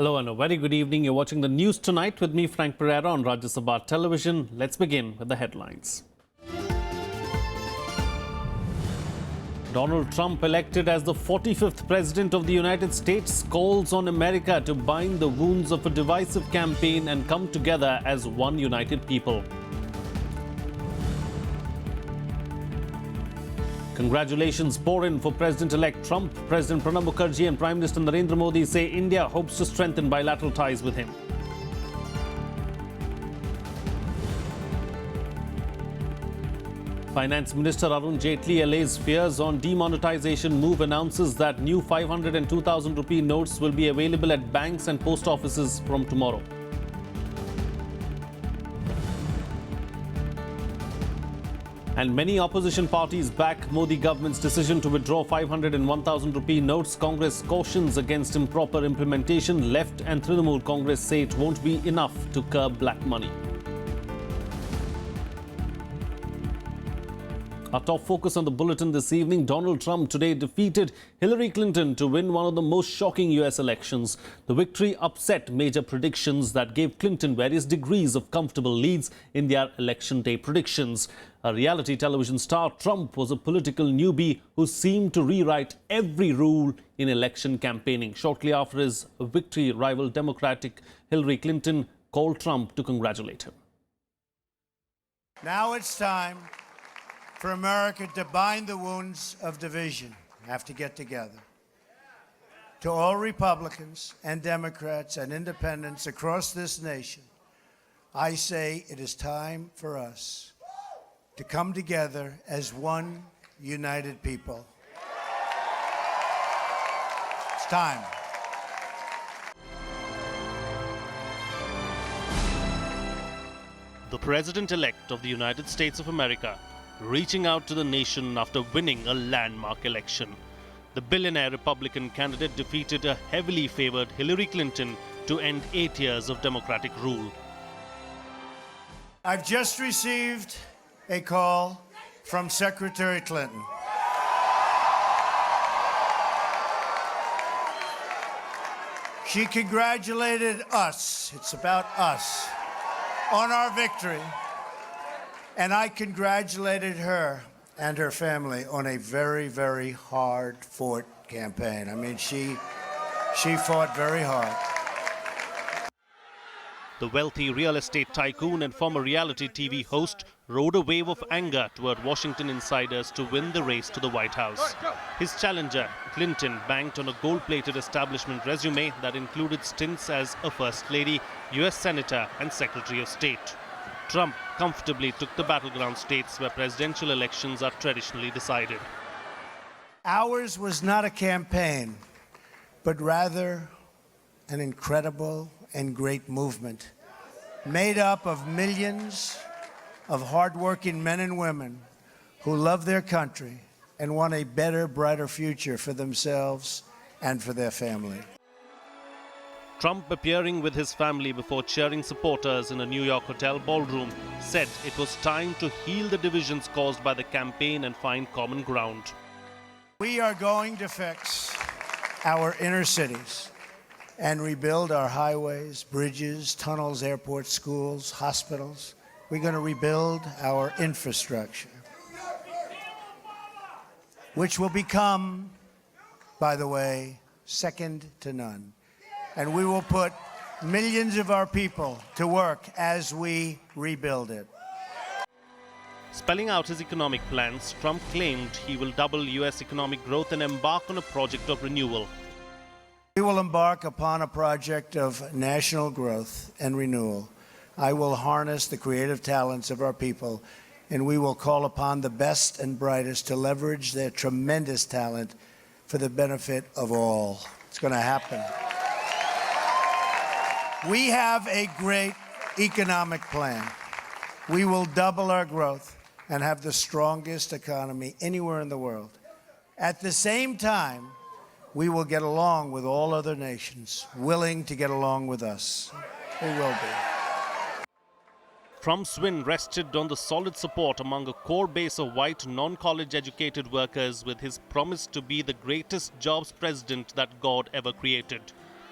Hello and a very good evening. You're watching the news tonight with me, Frank Pereira, on Rajya Sabha television. Let's begin with the headlines. Donald Trump, elected as the 45th President of the United States, calls on America to bind the wounds of a divisive campaign and come together as one united people. Congratulations pour in for President-elect Trump. President Pranab Mukherjee and Prime Minister Narendra Modi say India hopes to strengthen bilateral ties with him. Finance Minister Arun Jaitley allays fears on demonetization move, announces that new 500 and 2,000 rupee notes will be available at banks and post offices from tomorrow. And many opposition parties back Modi government's decision to withdraw 500 and 1,000 rupee notes. Congress cautions against improper implementation. Left and Trinamool Congress say it won't be enough to curb black money. Our top focus on the Bulletin this evening. Donald Trump today defeated Hillary Clinton to win one of the most shocking US elections. The victory upset major predictions that gave Clinton various degrees of comfortable leads in their election day predictions. A reality television star, Trump was a political newbie who seemed to rewrite every rule in election campaigning. Shortly after his victory, rival Democratic Hillary Clinton called Trump to congratulate him. Now it's time for America to bind the wounds of division. Have to get together. To all Republicans and Democrats and independents across this nation, I say it is time for us to come together as one united people. It's time. The President-elect of the United States of America reaching out to the nation after winning a landmark election. The billionaire Republican candidate defeated a heavily favored Hillary Clinton to end 8 years of Democratic rule. I've just received a call from Secretary Clinton. She congratulated us, it's about us, on our victory. And I congratulated her and her family on a very, very hard-fought campaign. I mean, she fought very hard. The wealthy real estate tycoon and former reality TV host rode a wave of anger toward Washington insiders to win the race to the White House. His challenger, Clinton, banked on a gold-plated establishment resume that included stints as a First Lady, US Senator and Secretary of State. Trump comfortably took the battleground states where presidential elections are traditionally decided. Ours was not a campaign, but rather an incredible and great movement made up of millions of hardworking men and women who love their country and want a better, brighter future for themselves and for their family. Trump, appearing with his family before cheering supporters in a New York hotel ballroom, said it was time to heal the divisions caused by the campaign and find common ground. We are going to fix our inner cities and rebuild our highways, bridges, tunnels, airports, schools, hospitals. We're going to rebuild our infrastructure, which will become, by the way, second to none. And we will put millions of our people to work as we rebuild it. Spelling out his economic plans, Trump claimed he will double US economic growth and embark on a project of renewal. We will embark upon a project of national growth and renewal. I will harness the creative talents of our people, and we will call upon the best and brightest to leverage their tremendous talent for the benefit of all. It's going to happen. We have a great economic plan. We will double our growth and have the strongest economy anywhere in the world. At the same time, we will get along with all other nations, willing to get along with us. We will be. Trump's win rested on the solid support among a core base of white, non-college educated workers, with his promise to be the greatest jobs president that God ever created.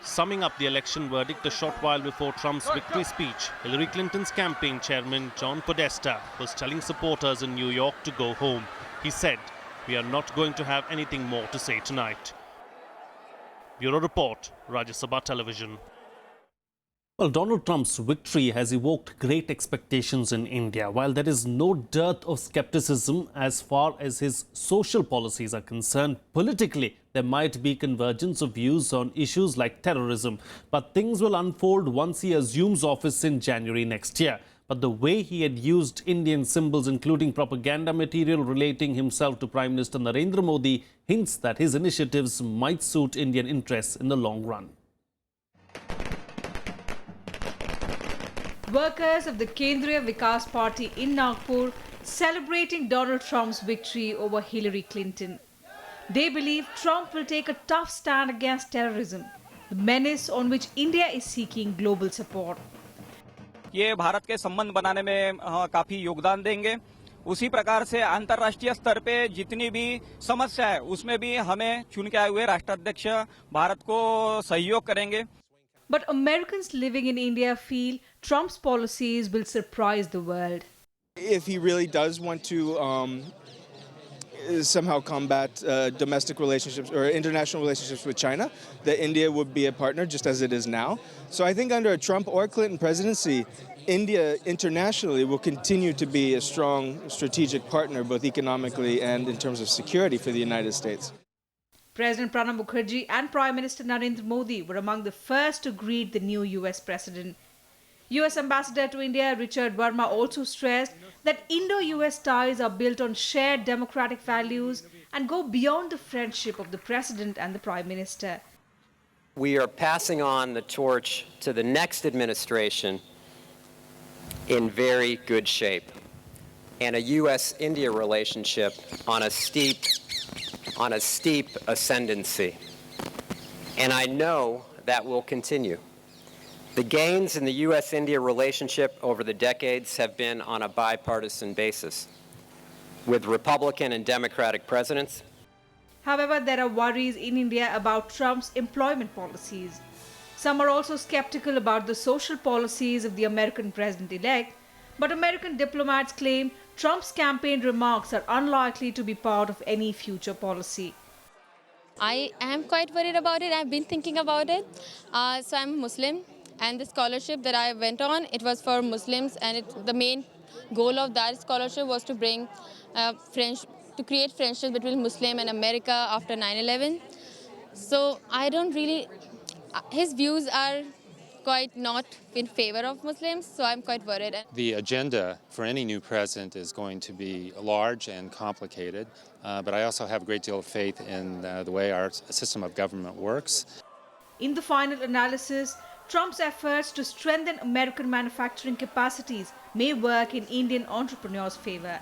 Summing up the election verdict a short while before Trump's victory speech, Hillary Clinton's campaign chairman John Podesta was telling supporters in New York to go home. He said, "We are not going to have anything more to say tonight." Bureau Report, Rajya Sabha Television. Well, Donald Trump's victory has evoked great expectations in India. While there is no dearth of skepticism as far as his social policies are concerned, politically there might be convergence of views on issues like terrorism. But things will unfold once he assumes office in January next year. But the way he had used Indian symbols, including propaganda material relating himself to Prime Minister Narendra Modi, hints that his initiatives might suit Indian interests in the long run. Workers of the Kendriya Vikas Party in Nagpur celebrating Donald Trump's victory over Hillary Clinton. They believe Trump will take a tough stand against terrorism, the menace on which India is seeking global support. ये भारत के संबंध बनाने में काफी योगदान देंगे। उसी प्रकार से अंतर्राष्ट्रीय स्तर पे जितनी भी समस्या है उसमें भी हमें चुन के आए हुए राष्ट्राध्यक्ष भारत को सहयोग करेंगे। But Americans living in India feel Trump's policies will surprise the world. If he really does want to somehow combat domestic relationships or international relationships with China, that India would be a partner just as it is now. So I think under a Trump or Clinton presidency, India internationally will continue to be a strong strategic partner, both economically and in terms of security for the United States. President Pranab Mukherjee and Prime Minister Narendra Modi were among the first to greet the new US president. US Ambassador to India Richard Verma also stressed that Indo-US ties are built on shared democratic values and go beyond the friendship of the president and the Prime Minister. We are passing on the torch to the next administration in very good shape, and a US-India relationship on a steep ascendancy. And I know that will continue. The gains in the US-India relationship over the decades have been on a bipartisan basis, with Republican and Democratic presidents. However, there are worries in India about Trump's employment policies. Some are also skeptical about the social policies of the American president-elect, but American diplomats claim Trump's campaign remarks are unlikely to be part of any future policy. I am quite worried about it. I've been thinking about it. So I'm Muslim, and the scholarship that I went on, it was for Muslims, and the main goal of that scholarship was to bring to create friendships between Muslim and America after 9/11. So I don't really, his views are quite not in favor of Muslims, so I'm quite worried. The agenda for any new president is going to be large and complicated, but I also have a great deal of faith in the way our system of government works. In the final analysis, Trump's efforts to strengthen American manufacturing capacities may work in Indian entrepreneurs' favor.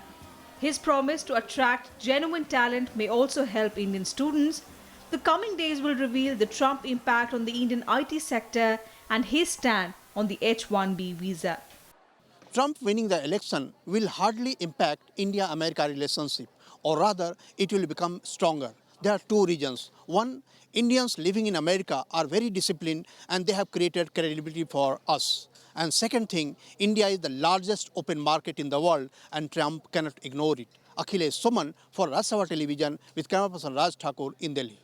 His promise to attract genuine talent may also help Indian students. The coming days will reveal the Trump impact on the Indian IT sector and his stand on the H-1B visa. Trump winning the election will hardly impact India-America relationship, or rather it will become stronger. There are two reasons. One, Indians living in America are very disciplined and they have created credibility for us. And second thing, India is the largest open market in the world and Trump cannot ignore it. Akhilesh Soman for Rajya Sabha Television with camera person Raj Thakur in Delhi.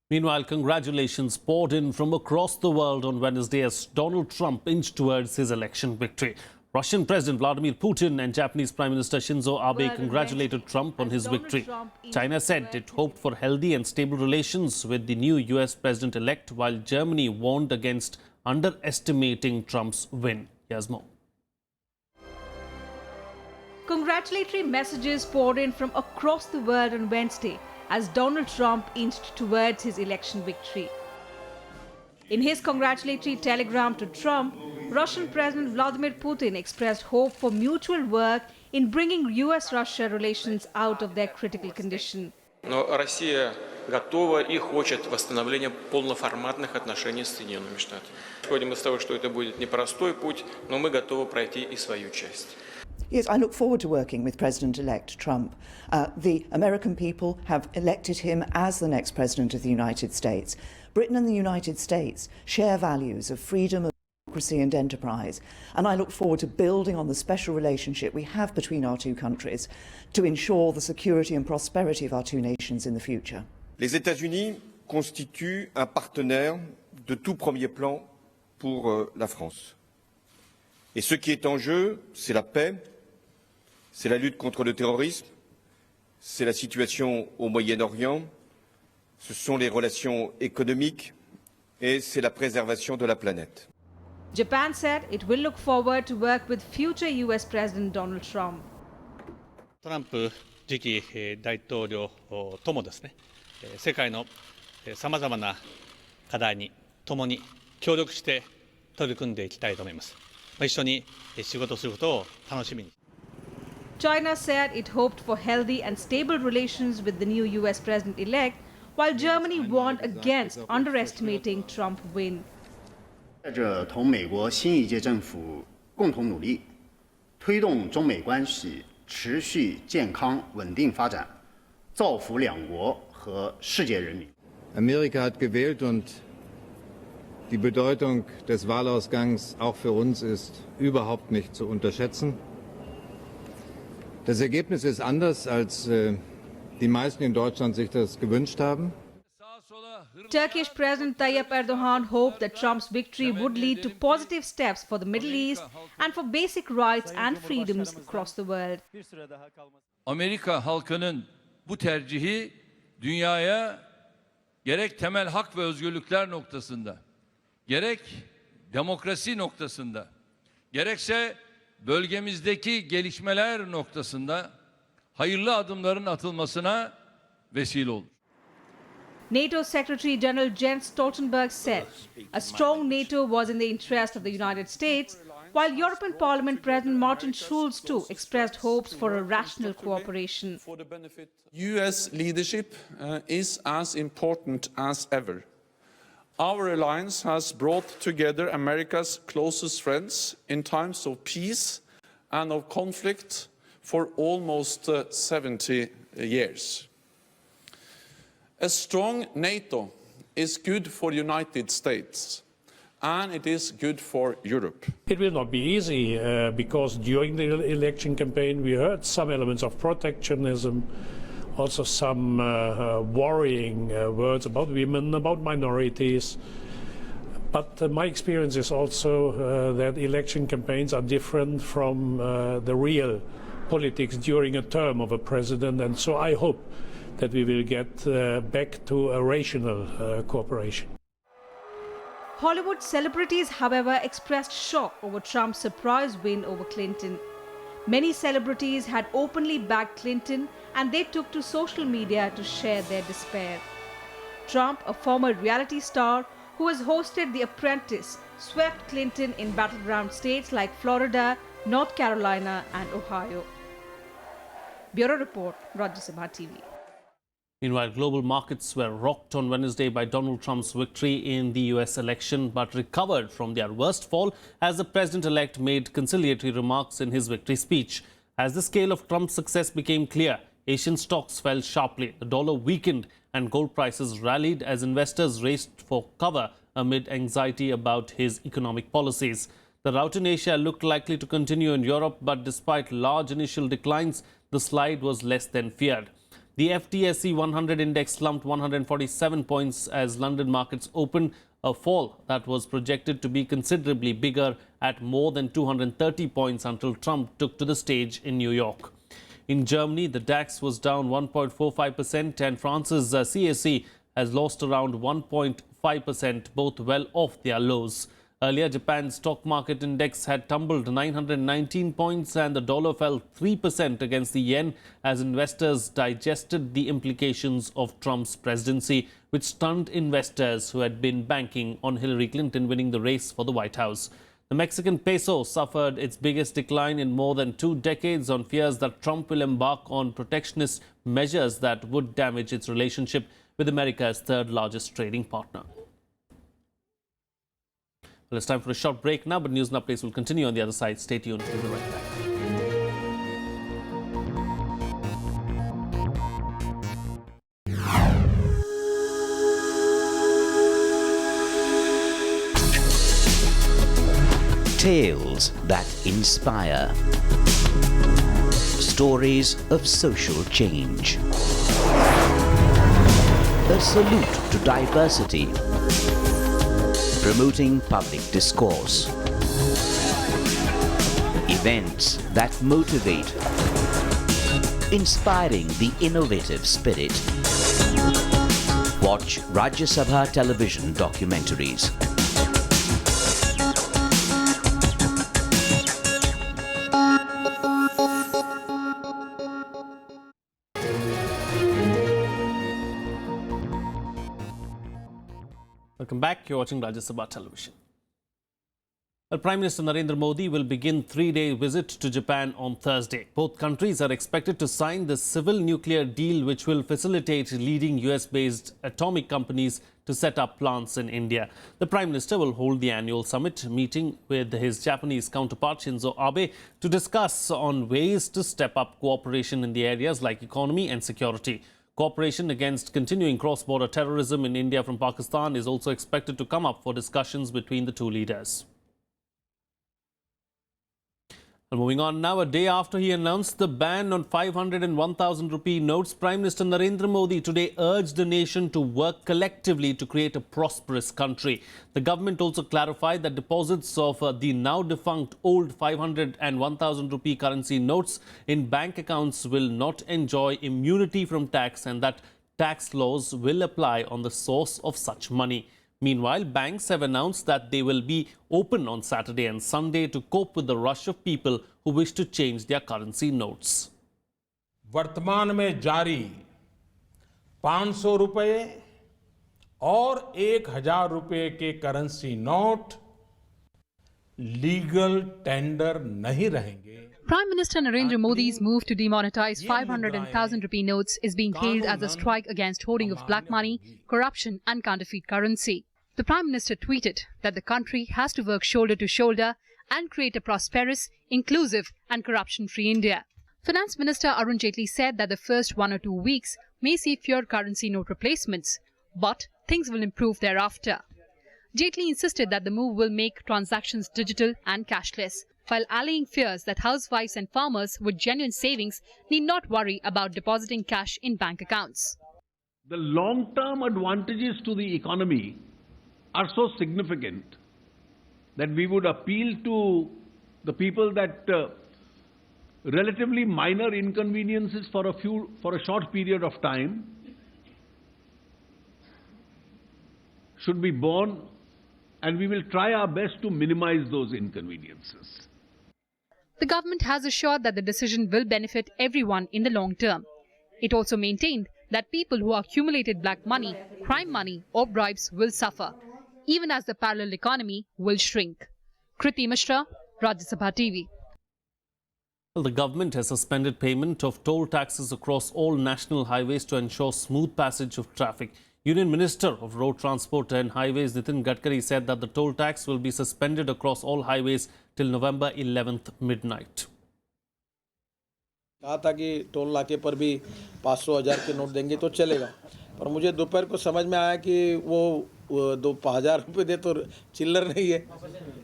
Meanwhile, congratulations poured in from across the world on Wednesday as Donald Trump inched towards his election victory. Russian President Vladimir Putin and Japanese Prime Minister Shinzo Abe congratulated Trump on his victory. China said it hoped for healthy and stable relations with the new US president-elect, while Germany warned against underestimating Trump's win. Here's more. Congratulatory messages poured in from across the world on Wednesday as Donald Trump inched towards his election victory. In his congratulatory telegram to Trump, Russian President Vladimir Putin expressed hope for mutual work in bringing US-Russia relations out of their critical condition. Но Россия готова и хочет восстановления полноформатных отношений с Соединенными Штатами. Исходим из того, что это будет непростой путь, но мы готовы пройти и свою часть. Yes, I look forward to working with President-elect Trump. The American people have elected him as the next President of the United States. Britain and the United States share values of freedom, of democracy and enterprise, and I look forward to building on the special relationship we have between our two countries to ensure the security and prosperity of our two nations in the future. Les États-Unis constituent un partenaire de tout premier plan pour la France. Et ce qui est en jeu, c'est la paix, c'est la lutte contre le terrorisme, c'est la situation au Moyen-Orient, ce sont les relations économiques et c'est la préservation de la planète. Japan said it will look forward to work with future US President Donald Trump. トランプ次期大統領ともですね、世界のさまざまな課題に共に協力して取り組んでいきたいと思います。一緒に仕事することを楽しみに。China said it hoped for healthy and stable relations with the new US president-elect, while Germany warned against underestimating Trump's win. 在这同美国新一届政府共同努力，推动中美关系持续健康稳定发展，造福两国和世界人民。Amerika hat gewählt und die Bedeutung des Wahlausgangs auch für uns ist überhaupt nicht zu unterschätzen. Das Ergebnis ist anders, als die meisten in Deutschland sich das gewünscht haben. Turkish President Tayyip Erdogan hoped that Trump's victory would lead to positive steps for the Middle East and for basic rights and freedoms across the world. Amerika halkının bu tercihi dünyaya gerek temel hak ve özgürlükler noktasında, gerek demokrasi noktasında, gerekse bölgemizdeki gelişmeler noktasında hayırlı adımların atılmasına vesile olur. NATO Secretary General Jens Stoltenberg said a strong NATO was in the interest of the United States, while European Parliament President Martin Schulz too expressed hopes for a rational cooperation. US leadership is as important as ever. Our alliance has brought together America's closest friends in times of peace and of conflict for almost 70 years. A strong NATO is good for the United States, and it is good for Europe. It will not be easy because during the election campaign we heard some elements of protectionism, also some worrying words about women, about minorities. But my experience is also that election campaigns are different from the real politics during a term of a president, and so I hope that we will get back to a rational cooperation. Hollywood celebrities, however, expressed shock over Trump's surprise win over Clinton. Many celebrities had openly backed Clinton, and they took to social media to share their despair. Trump, a former reality star who has hosted The Apprentice, swept Clinton in battleground states like Florida, North Carolina and Ohio. Bureau Report, Rajya TV. Meanwhile, global markets were rocked on Wednesday by Donald Trump's victory in the US election, but recovered from their worst fall as the president-elect made conciliatory remarks in his victory speech. As the scale of Trump's success became clear, Asian stocks fell sharply, the dollar weakened and gold prices rallied as investors raced for cover amid anxiety about his economic policies. The rout in Asia looked likely to continue in Europe, but despite large initial declines, the slide was less than feared. The FTSE 100 index slumped 147 points as London markets opened, a fall that was projected to be considerably bigger at more than 230 points until Trump took to the stage in New York. In Germany, the DAX was down 1.45% and France's CAC has lost around 1.5%, both well off their lows. Earlier, Japan's stock market index had tumbled 919 points and the dollar fell 3% against the yen as investors digested the implications of Trump's presidency, which stunned investors who had been banking on Hillary Clinton winning the race for the White House. The Mexican peso suffered its biggest decline in more than 2 decades on fears that Trump will embark on protectionist measures that would damage its relationship with America's third largest trading partner. Well, it's time for a short break now, but news and updates will continue on the other side. Stay tuned. We'll be right back. Tales that inspire. Stories of social change. A salute to diversity. Promoting public discourse. Events that motivate. Inspiring the innovative spirit. Watch Rajya Sabha television documentaries. Welcome back. You're watching Rajya Sabha television. Well, Prime Minister Narendra Modi will begin a 3-day visit to Japan on Thursday. Both countries are expected to sign the civil nuclear deal, which will facilitate leading US-based atomic companies to set up plants in India. The Prime Minister will hold the annual summit meeting with his Japanese counterpart Shinzo Abe to discuss on ways to step up cooperation in the areas like economy and security. Cooperation against continuing cross-border terrorism in India from Pakistan is also expected to come up for discussions between the two leaders. Well, moving on now, a day after he announced the ban on 500 and 1,000 rupee notes, Prime Minister Narendra Modi today urged the nation to work collectively to create a prosperous country. The government also clarified that deposits of the now defunct old 500 and 1,000 rupee currency notes in bank accounts will not enjoy immunity from tax and that tax laws will apply on the source of such money. Meanwhile, banks have announced that they will be open on Saturday and Sunday to cope with the rush of people who wish to change their currency notes. वर्तमान में जारी 500 रुपए और 1000 रुपए के currency note legal tender नहीं रहेंगे. Prime Minister Narendra Modi's move to demonetize 500 and 1,000 rupee notes is being hailed as a strike against hoarding of black money, corruption and counterfeit currency. The Prime Minister tweeted that the country has to work shoulder to shoulder and create a prosperous, inclusive and corruption-free India. Finance Minister Arun Jaitley said that the first 1 or 2 weeks may see fewer currency note replacements, but things will improve thereafter. Jaitley insisted that the move will make transactions digital and cashless, while allaying fears that housewives and farmers with genuine savings need not worry about depositing cash in bank accounts. The long-term advantages to the economy are so significant that we would appeal to the people that relatively minor inconveniences for a short period of time should be borne, and we will try our best to minimize those inconveniences. The government has assured that the decision will benefit everyone in the long term. It also maintained that people who accumulated black money, crime money or bribes will suffer, even as the parallel economy will shrink. Kriti Mishra, Rajya Sabha TV. Well, the government has suspended payment of toll taxes across all national highways to ensure smooth passage of traffic. Union Minister of Road Transport and Highways Nitin Gadkari said that the toll tax will be suspended across all highways till November 11th midnight. कहा था कि toll नाके पर भी 500,000 के note देंगे तो चलेगा, पर मुझे दोपहर को समझ में आया कि वो 2,000 रुपये दे तो चिल्लर नहीं है,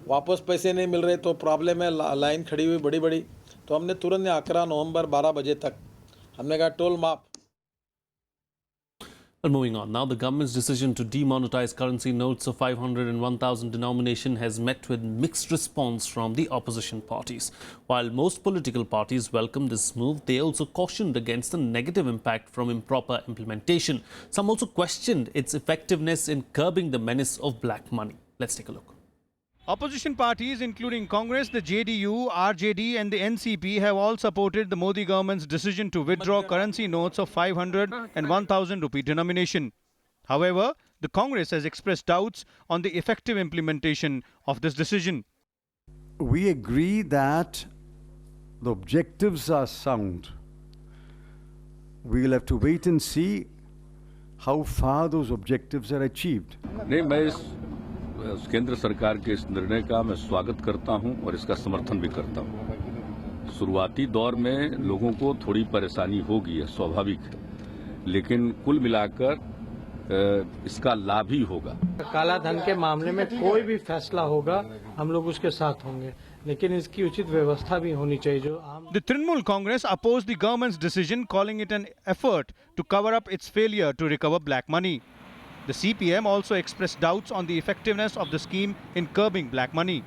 वापस पैसे नहीं मिल रहे तो प्रॉब्लम है, लाइन खड़ी हुई बड़ी बड़ी, तो हमने तुरंत 11 नवंबर 12 बजे तक हमने कहा टोल माफ. Well, moving on now, the government's decision to demonetize currency notes of 500 and 1,000 denomination has met with mixed response from the opposition parties. While most political parties welcomed this move, they also cautioned against the negative impact from improper implementation. Some also questioned its effectiveness in curbing the menace of black money. Let's take a look. Opposition parties including Congress, the JDU, RJD and the NCP have all supported the Modi government's decision to withdraw currency notes of 500 and 1,000 rupee denomination. However, the Congress has expressed doubts on the effective implementation of this decision. We agree that the objectives are sound. We will have to wait and see how far those objectives are achieved. केंद्र सरकार के इस निर्णय का मैं स्वागत करता हूं और इसका समर्थन भी करता हूं. शुरुआती दौर में लोगों को थोड़ी परेशानी होगी, है स्वाभाविक है, लेकिन कुल मिलाकर इसका लाभ ही होगा। काला धन के मामले में कोई भी फैसला होगा हम लोग उसके साथ होंगे, लेकिन इसकी उचित व्यवस्था भी होनी चाहिए जो आम। The Trinamool Congress opposed the government's decision, calling it an effort to cover up its failure to recover black money. The CPM also expressed doubts on the effectiveness of the scheme in curbing black money.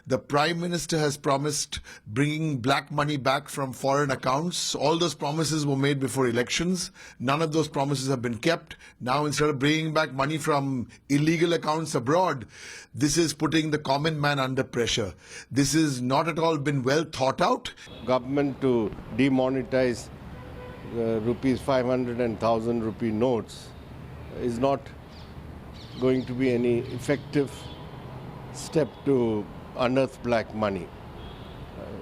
The Prime Minister has promised bringing black money back from foreign accounts. All those promises were made before elections. None of those promises have been kept. Now, instead of bringing back money from illegal accounts abroad, this is putting the common man under pressure. This has not at all been well thought out. Government to demonetize rupees 500 and 1,000 rupee notes is not going to be any effective step to unearth black money.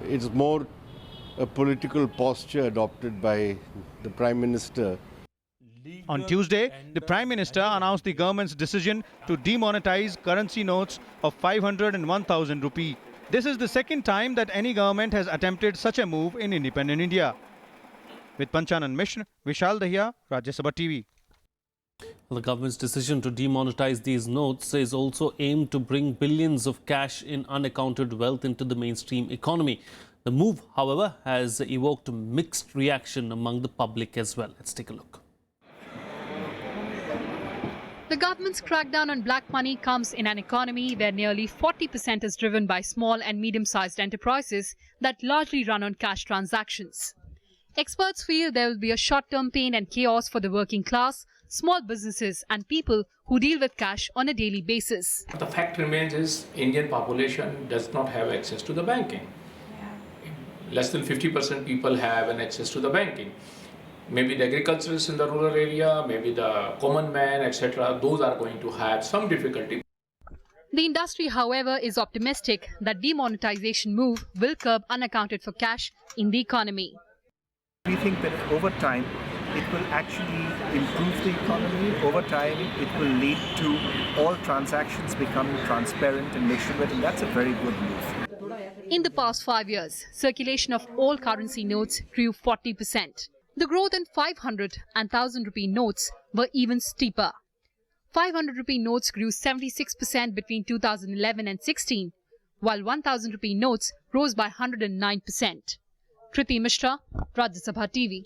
It's more a political posture adopted by the Prime Minister. On Tuesday, the Prime Minister announced the government's decision to demonetize currency notes of 500 and 1,000 rupee. This is the second time that any government has attempted such a move in independent India. With Panchanan Mishra, Vishal Dahiya, Rajya Sabha TV. The government's decision to demonetize these notes is also aimed to bring billions of cash in unaccounted wealth into the mainstream economy. The move, however, has evoked mixed reaction among the public as well. Let's take a look. The government's crackdown on black money comes in an economy where nearly 40% is driven by small and medium-sized enterprises that largely run on cash transactions. Experts feel there will be a short-term pain and chaos for the working class, small businesses and people who deal with cash on a daily basis. The fact remains is Indian population does not have access to the banking. Less than 50% people have an access to the banking. Maybe the agriculturists in the rural area, maybe the common man, etc. Those are going to have some difficulty. The industry, however, is optimistic that demonetization move will curb unaccounted for cash in the economy. We think that over time, it will actually improve the economy. Over time, it will lead to all transactions becoming transparent and nationwide, and that's a very good move. In the past 5 years, circulation of all currency notes grew 40%. The growth in 500 and 1,000 rupee notes were even steeper. 500 rupee notes grew 76% between 2011 and 16, while 1,000 rupee notes rose by 109%. Kriti Mishra, Rajya Sabha TV.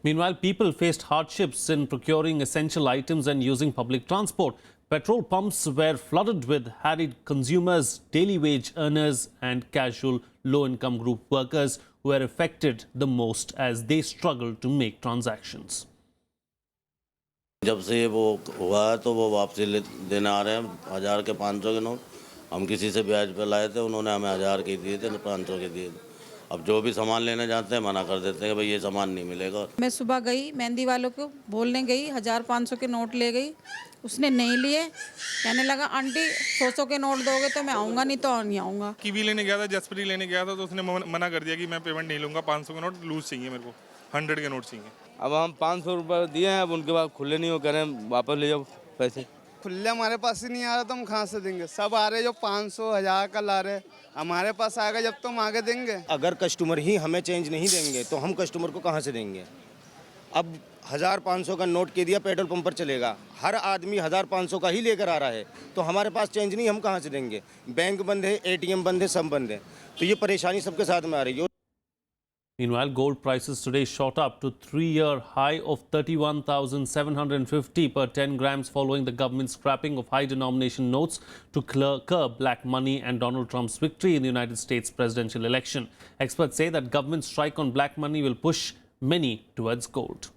Meanwhile, people faced hardships in procuring essential items and using public transport. Petrol pumps were flooded with harried consumers, daily wage earners and casual low-income group workers who were affected the most as they struggled to make transactions. जब से वो हुआ है तो वो वापसी देने आ रहे हैं 1000 के 500 के नोट हम किसी से ब्याज पे लाए थे उन्होंने हमें 1000 के दिए थे 500 के दिए थे अब जो भी सामान लेने जाते हैं मना कर देते हैं भाई ये सामान नहीं मिलेगा। मैं सुबह गई मेहंदी वालों को बोलने गई 1500 के नोट ले गई उसने नहीं लिए कहने लगा आंटी 100 के नोट दोगे तो मैं आऊँगा नहीं तो नहीं आऊँगा। कीवी लेने गया था जसप्री लेने गया था तो उसने मना कर दिया कि मैं पेमेंट नहीं लूँगा 500 के नोट लूज चाहिए मेरे को 100 के नोट चाहिए। अब हम 500 रुपये दिए हैं अब उनके बाद खुले नहीं हो कह रहे हैं वापस ले जाओ पैसे। खुले हमारे पास ही नहीं आ रहा तो हम कहाँ से देंगे सब आ रहे जो 500 1000 का ला रहे हमारे पास आएगा जब तो हम आगे देंगे। अगर कस्टमर ही हमें चेंज नहीं देंगे तो हम कस्टमर को कहाँ से देंगे। अब 1500 का नोट के दिया पेट्रोल पंप पर चलेगा हर आदमी 1500 का ही लेकर आ रहा है तो हमारे पास चेंज नहीं हम कहाँ से देंगे। बैंक बंद है ATM बंद है सब बंद है तो ये परेशानी सबके साथ में आ रही है। Meanwhile, gold prices today shot up to 3-year high of 31,750 per 10 grams following the government's scrapping of high-denomination notes to curb black money and Donald Trump's victory in the United States presidential election. Experts say that government's strike on black money will push many towards gold.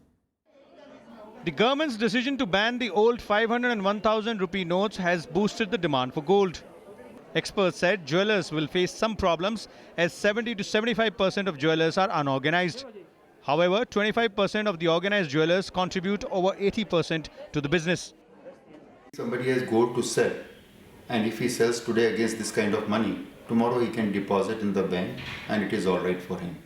The government's decision to ban the old 500 and 1,000 rupee notes has boosted the demand for gold. Experts said jewelers will face some problems as 70 to 75% of jewelers are unorganized. However, 25% of the organized jewelers contribute over 80% to the business. Somebody has gold to sell and if he sells today against this kind of money, tomorrow he can deposit in the bank and it is all right for him.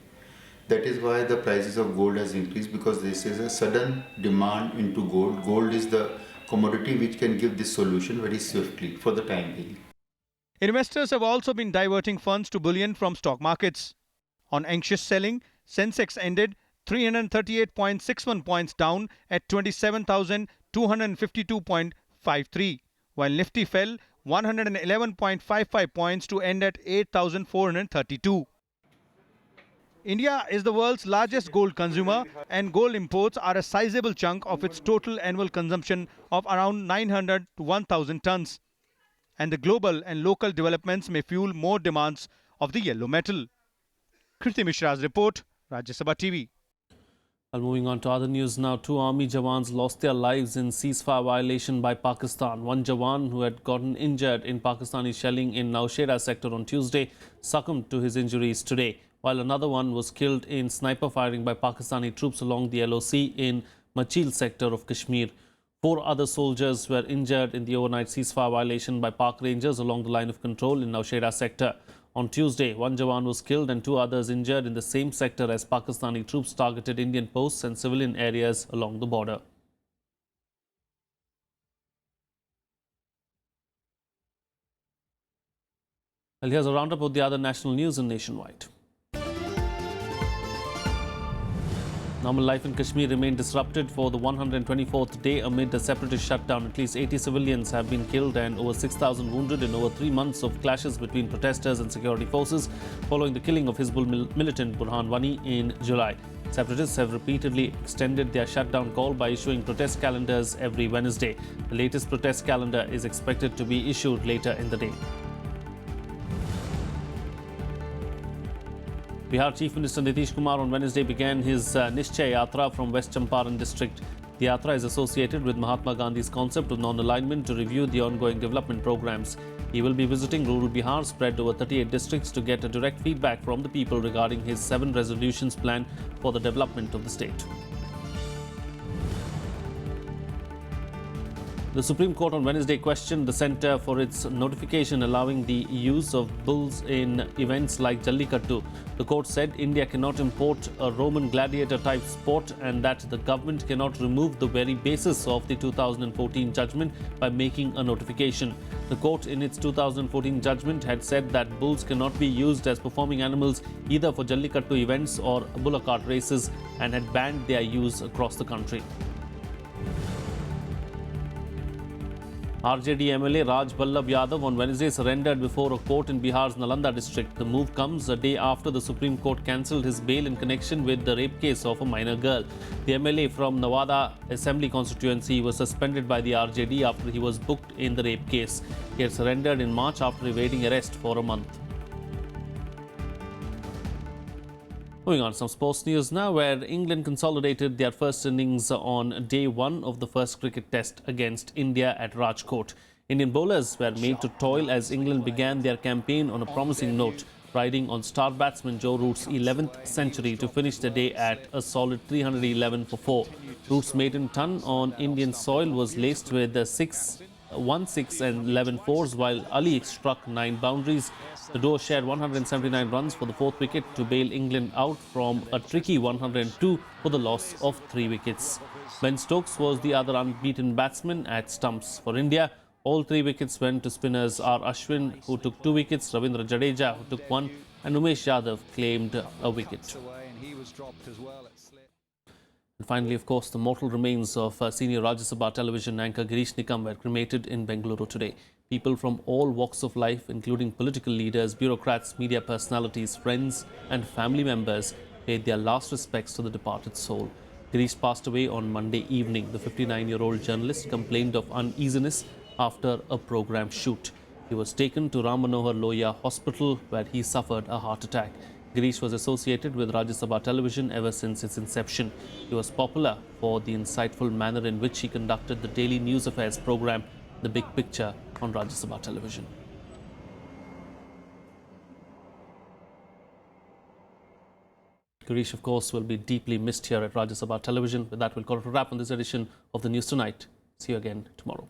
That is why the prices of gold has increased because this is a sudden demand into gold. Gold is the commodity which can give this solution very swiftly for the time being. Investors have also been diverting funds to bullion from stock markets. On anxious selling, Sensex ended 338.61 points down at 27,252.53, while Nifty fell 111.55 points to end at 8,432. India is the world's largest gold consumer, and gold imports are a sizable chunk of its total annual consumption of around 900 to 1,000 tons. And the global and local developments may fuel more demands of the yellow metal. Kriti Mishra's report, Rajya Sabha TV. Well, moving on to other news now, 2 army jawans lost their lives in ceasefire violation by Pakistan. One jawan who had gotten injured in Pakistani shelling in Nowshera sector on Tuesday succumbed to his injuries today, while another one was killed in sniper firing by Pakistani troops along the LOC in Machil sector of Kashmir. 4 other soldiers were injured in the overnight ceasefire violation by Pak Rangers along the line of control in Nowshera sector. On Tuesday, 1 jawan was killed and 2 others injured in the same sector as Pakistani troops targeted Indian posts and civilian areas along the border. Well, here's a roundup of the other national news and nationwide. Normal life in Kashmir remained disrupted for the 124th day amid a separatist shutdown. At least 80 civilians have been killed and over 6,000 wounded in over 3 months of clashes between protesters and security forces following the killing of Hizbul militant Burhan Wani in July. Separatists have repeatedly extended their shutdown call by issuing protest calendars every Wednesday. The latest protest calendar is expected to be issued later in the day. Bihar Chief Minister Nitish Kumar on Wednesday began his Nischay Yatra from West Champaran district. The Yatra is associated with Mahatma Gandhi's concept of non-alignment to review the ongoing development programs. He will be visiting rural Bihar spread over 38 districts to get a direct feedback from the people regarding his 7 resolutions plan for the development of the state. The Supreme Court on Wednesday questioned the centre for its notification allowing the use of bulls in events like Jallikattu. The court said India cannot import a Roman gladiator type sport and that the government cannot remove the very basis of the 2014 judgment by making a notification. The court in its 2014 judgment had said that bulls cannot be used as performing animals either for Jallikattu events or bullock cart races and had banned their use across the country. RJD MLA Raj Ballabh Yadav on Wednesday surrendered before a court in Bihar's Nalanda district. The move comes a day after the Supreme Court cancelled his bail in connection with the rape case of a minor girl. The MLA from Nawada Assembly constituency was suspended by the RJD after he was booked in the rape case. He had surrendered in March after evading arrest for a month. Moving on, some sports news now, where England consolidated their first innings on day 1 of the first cricket test against India at Rajkot. Indian bowlers were made to toil as England began their campaign on a promising note, riding on star batsman Joe Root's 11th century to finish the day at a solid 311 for 4. Root's maiden ton on Indian soil was laced with 1 6 and 11 fours, while Ali struck 9 boundaries. The duo shared 179 runs for the 4th wicket to bail England out from a tricky 102 for the loss of 3 wickets. Ben Stokes was the other unbeaten batsman at stumps. For India, all 3 wickets went to spinners R. Ashwin, who took 2 wickets, Ravindra Jadeja, who took 1, and Umesh Yadav claimed a wicket. And finally, of course, the mortal remains of senior Rajya Sabha television anchor Girish Nikam were cremated in Bengaluru today. People from all walks of life, including political leaders, bureaucrats, media personalities, friends and family members, paid their last respects to the departed soul. Girish passed away on Monday evening. The 59-year-old journalist complained of uneasiness after a program shoot. He was taken to Ram Manohar Lohia Hospital, where he suffered a heart attack. Girish was associated with Rajya Sabha television ever since its inception. He was popular for the insightful manner in which he conducted the daily news affairs program, The Big Picture, on Rajya Sabha television. Girish, of course, will be deeply missed here at Rajya Sabha television. With that, we'll call it a wrap on this edition of the News Tonight. See you again tomorrow.